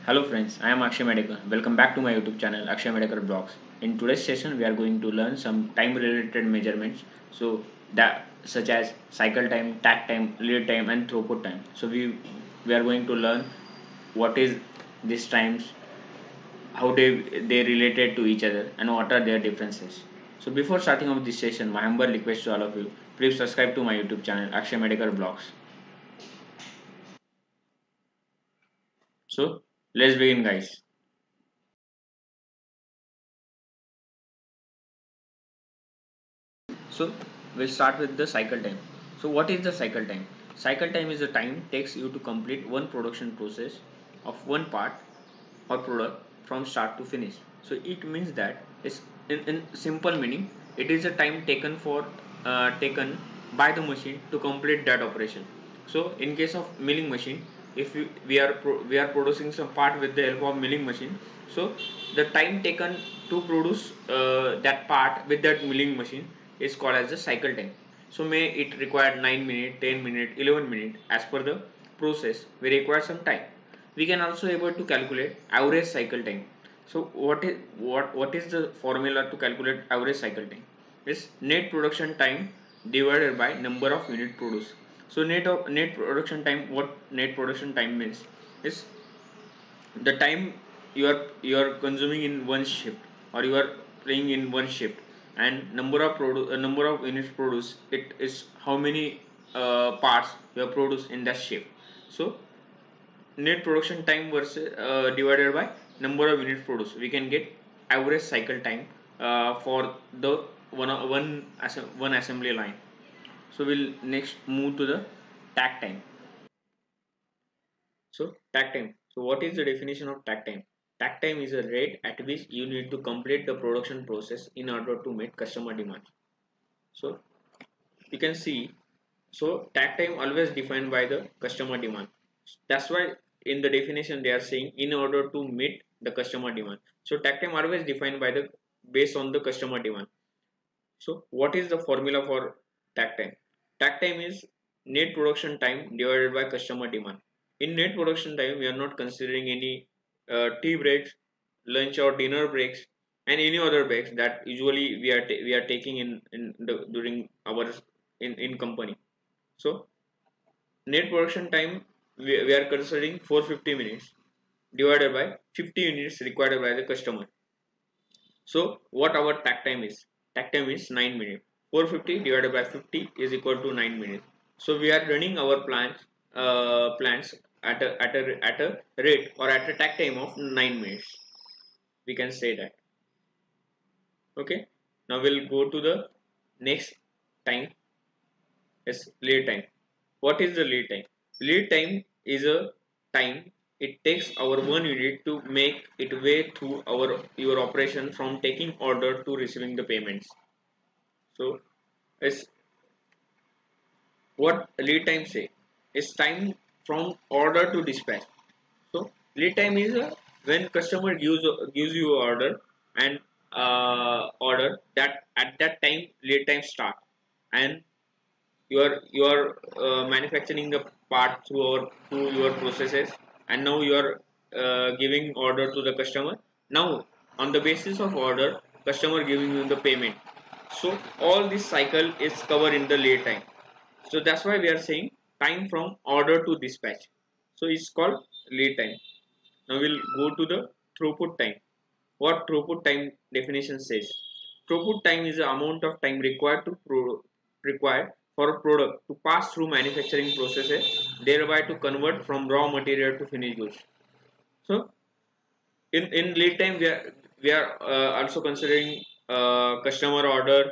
Hello friends, I am Akshay Medhekar. Welcome back to my YouTube channel Akshay Medhekar Blogs. In today's session, we are going to learn some time-related measurements, so that such as cycle time, takt time, lead time, and throughput time. So we are going to learn what is these times, how they related to each other, and what are their differences. So before starting off this session, my humble request to all of you: please subscribe to my YouTube channel Akshay Medhekar Blogs. So let's begin, guys. So we'll start with the cycle time. So what is the cycle time? Cycle time is the time takes you to complete one production process of one part or product from start to finish. So it means that it's in simple meaning, it is the time taken by the machine to complete that operation. So in case of milling machine, if we are producing some part with the help of milling machine, so the time taken to produce that part with that milling machine is called as the cycle time. So may it require 9 minutes, 10 minutes, 11 minutes as per the process. We require some time. We can also able to calculate average cycle time. So what is the formula to calculate average cycle time? Is net production time divided by number of unit produced. So net production time, what net production time means is the time you are consuming in one shift, or you are playing in one shift, and number of units produced, it is how many parts you have produced in that shift. So net production time versus divided by number of units produced, we can get average cycle time for the one assembly line. So we'll next move to the takt time. So takt time. So what is the definition of takt time? Takt time is a rate at which you need to complete the production process in order to meet customer demand. So you can see, so takt time always defined by the customer demand. That's why in the definition they are saying in order to meet the customer demand. So takt time always defined by the based on the customer demand. So what is the formula for takt time? Takt time is net production time divided by customer demand. In net production time, we are not considering any tea breaks, lunch or dinner breaks, and any other breaks that usually we are taking during our in company. So net production time, we are considering 450 minutes divided by 50 units required by the customer. So what our takt time is? Takt time is 9 minutes. 450 divided by 50 is equal to 9 minutes. So we are running our plants at a rate or at a takt time of 9 minutes. We can say that. Okay. Now we'll go to the next time, is lead time. What is the lead time? Lead time is a time it takes our one unit to make it way through your operation from taking order to receiving the payments. So it's what lead time say is time from order to dispatch. So lead time is when customer gives you order, and order that at that time lead time start, and you are manufacturing the part through your processes, and now you are giving order to the customer. Now on the basis of order, customer giving you the payment. So all this cycle is covered in the lead time. So that's why we are saying time from order to dispatch. So it's called lead time. Now we'll go to the throughput time. What throughput time definition says? Throughput time is the amount of time required for a product to pass through manufacturing processes, thereby to convert from raw material to finished goods. So in lead time, we are also considering customer order,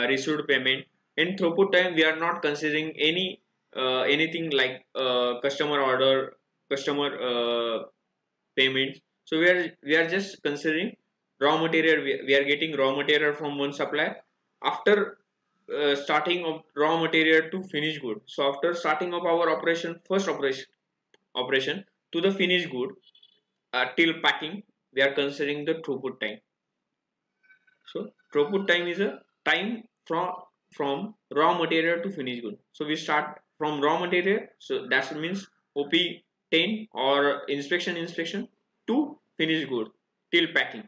received payment. In throughput time, we are not considering anything like customer order, customer payments. So we are just considering raw material. We are getting raw material from one supplier after starting of raw material to finished good. So after starting of our operation to the finished good, till packing, we are considering the throughput time. So throughput time is a time from raw material to finished good. So we start from raw material, so that means OP 10 or inspection to finished good till packing.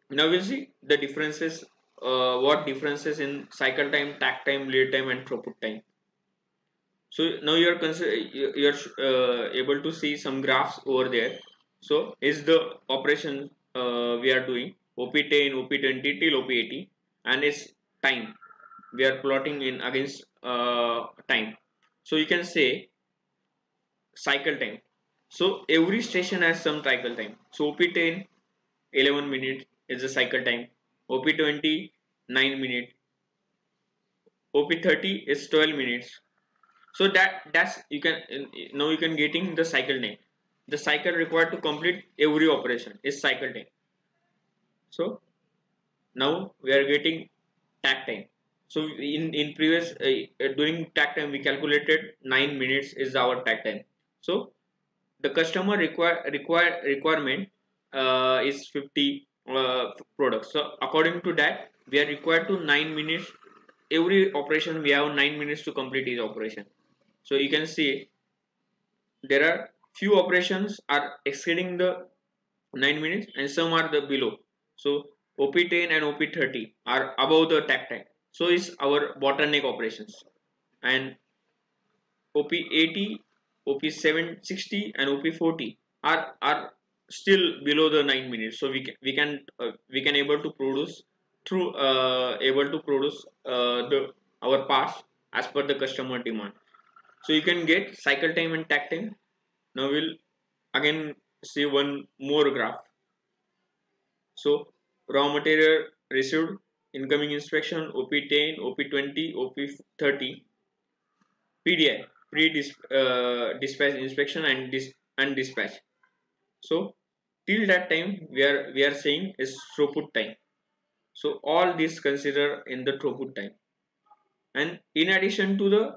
Now we'll see the differences, what differences in cycle time, takt time, lead time and throughput time. So now you're able to see some graphs over there. So is the operation we are doing OP10, OP20 till OP80, and its time we are plotting in against time. So you can say cycle time. So every station has some cycle time. So OP10 11 minutes is the cycle time. OP20 9 minutes. OP30 is 12 minutes. So that's you can now you can getting the cycle time. The cycle required to complete every operation is cycle time. So now we are getting takt time. So in previous during takt time we calculated 9 minutes is our takt time. So the customer requirement is 50 products. So according to that we are required to 9 minutes. Every operation we have 9 minutes to complete each operation. So you can see there are few operations are exceeding the 9 minutes and some are the below. So OP10 and OP30 are above the takt time. So is our bottleneck operations, and OP80, OP760 and OP40 are still below the 9 minutes. So we can able to produce through able to produce the our parts as per the customer demand. So you can get cycle time and takt time. Now we'll again see one more graph. So raw material received, incoming inspection, OP10, OP20, OP30, PDI, dispatch inspection and dispatch. So till that time we are saying is throughput time. So all this consider in the throughput time. And in addition to the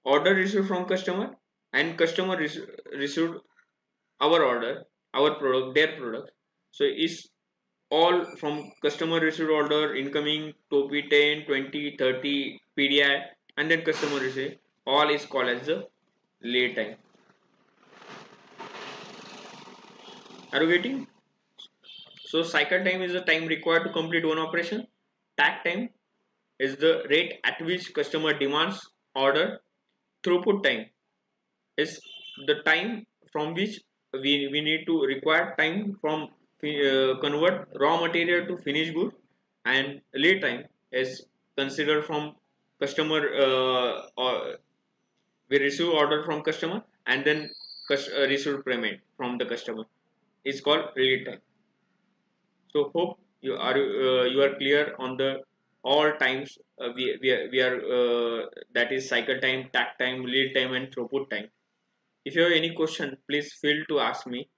order received from customer and customer received our order, our product, their product. So is all from customer received order, incoming TOP 10, 20, 30, PDI, and then customer receive, all is called as the lead time. Are you getting? So cycle time is the time required to complete one operation. Takt time is the rate at which customer demands order. Throughput time is the time from which we need to require time from convert raw material to finished good, and lead time is considered from customer or we receive order from customer and then receive payment from the customer. It's called lead time. So hope you are clear on the all times we are that is cycle time, takt time, lead time and throughput time. If you have any question, please feel to ask me.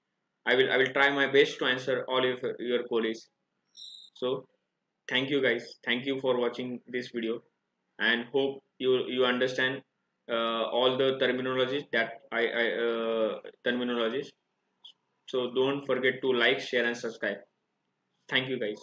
I will try my best to answer all of your queries. So thank you guys. Thank you for watching this video, and hope you understand all the terminologies that I terminologies. So don't forget to like, share and subscribe. Thank you guys.